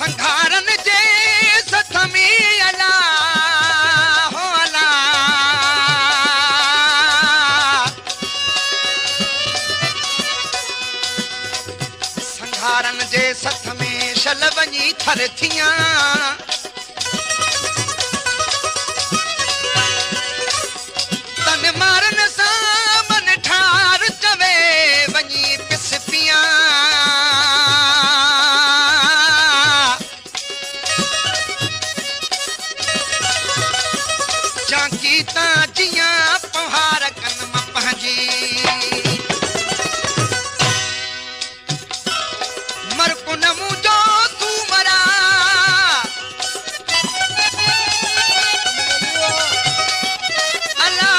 संघारन जे सथ में अला हो अला संघारन जे सथ में शल वञी थर थियां तन मारन सां मन ठार चवे वञी पिस पियां ता जिया पहाड़ कन मां पंहिंजी मर को न मुंहिंजो तूं मरा अला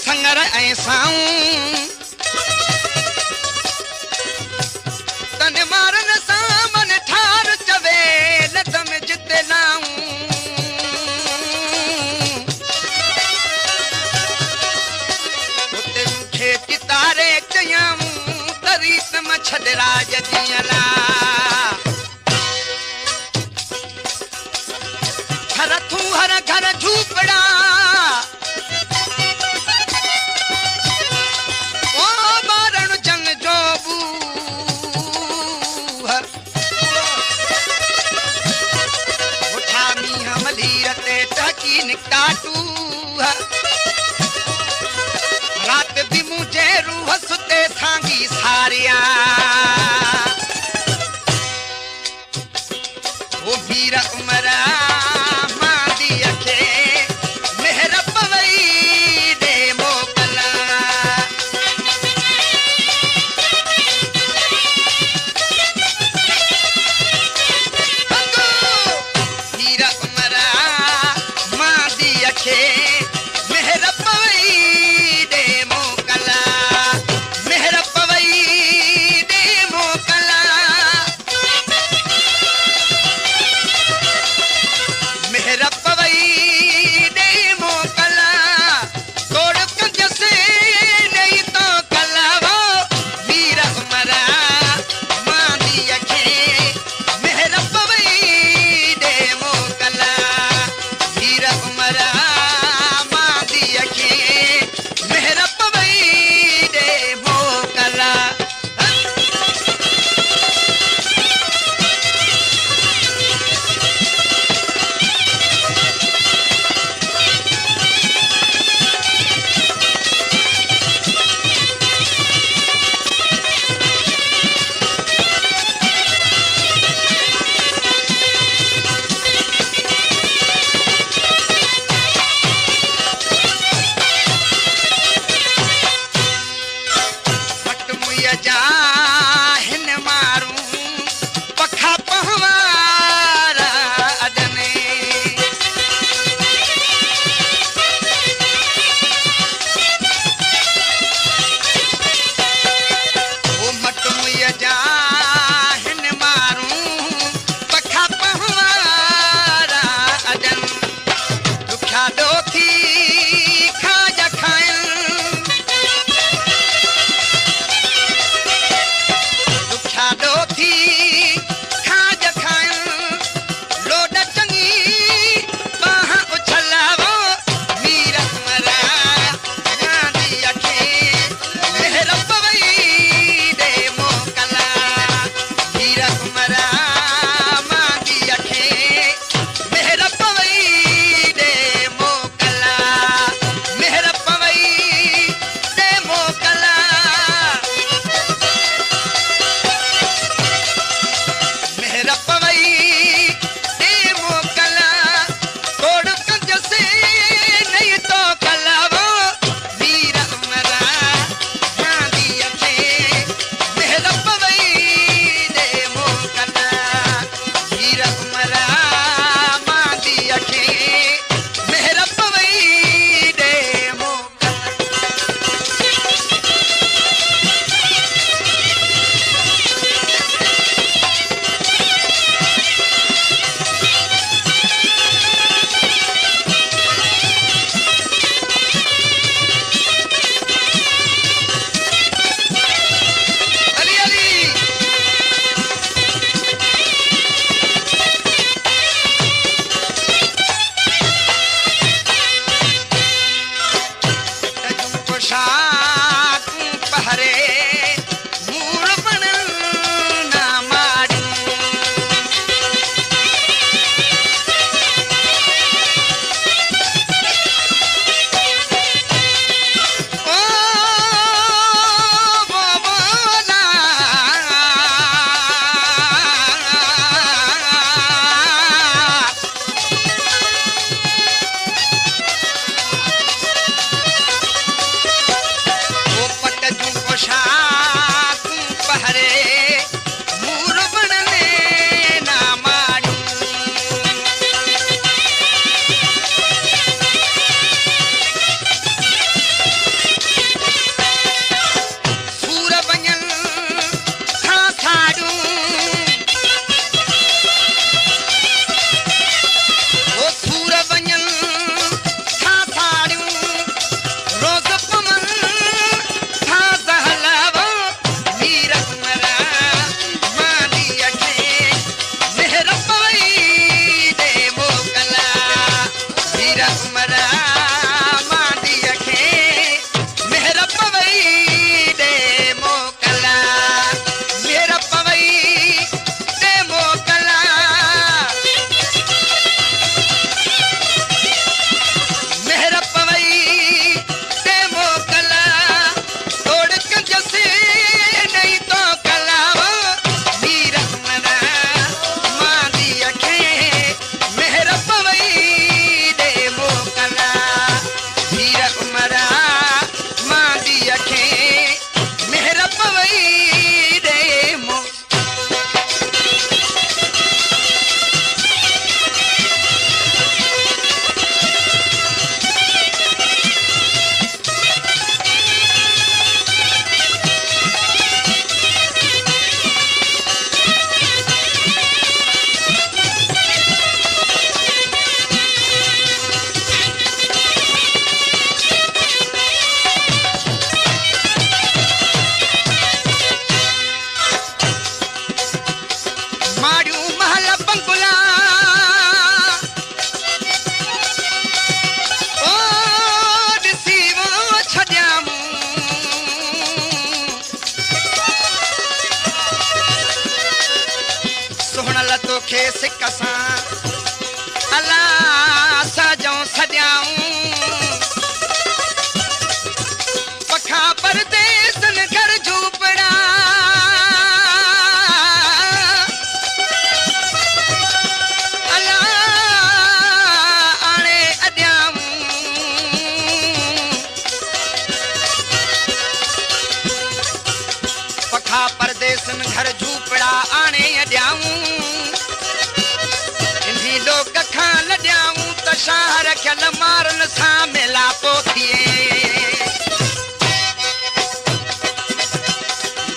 संगर ऐं साऊं तन मारन सां मन ठार चवे लद में जिते लाऊं उते मूंखे चितारे चयाऊं तरीत मां छॾ राज जीअं ला हर तूं हर घर झूपड़ा निकाटू रात भी मुझे रूह सुते थांगी सारिया वो वीर उमरा मांदी अखे मेहर पवई दे मोकला वीर उमरा मेहर पवई दे मोकला मेहर पवई उमरा मांदी अखे मेहर पवई दे मोकला मेहर पवई दे मोकला मेहर पवई दे मोकला तोड़ के जसे नहीं तो कला वीर उमरा मांदी अखे मेहर पवई दे मोकला वीर उमरा मांदी अखे मेहर पवई दे मो माड़ू महल पंकुला ओ दिसी वो छड्यामू सोहण लतो खे सिक सां अला साजो सॼाऊं पखा परदेसन घर झूपड़ा अला आणे अॾियाऊं पखा परदेसन घर झूपड़ा आणे अॾियाऊं इन्ही लोक खां लॼाऊं त शाह रखियल मारन सां मिलापो थिए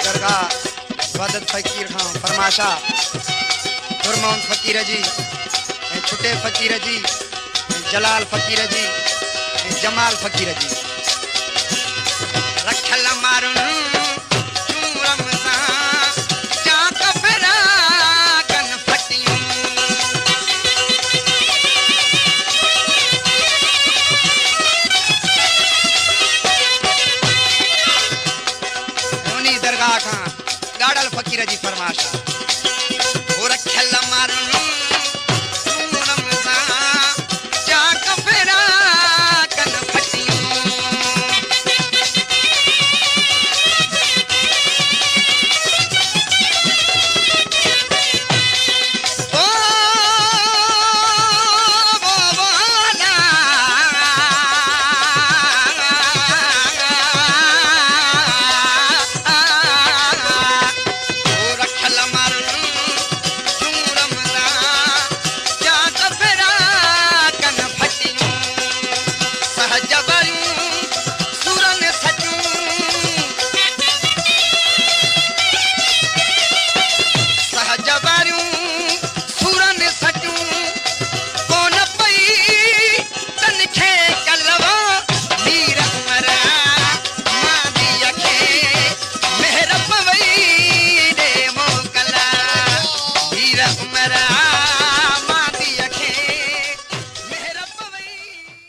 दरगाह इबादत फ़कीर खां फरमाशा गुरमोहन फ़कीर जी ऐं छुटे फ़कीर जी ऐं जलाल फ़कीर जी ऐं जमाल फ़कीर जी रखियल मारुन चूरम सां चाक फेरा कन फटियूं उन्ही दरगाह खां ॻाढ़ल फ़कीर जी फरमाशा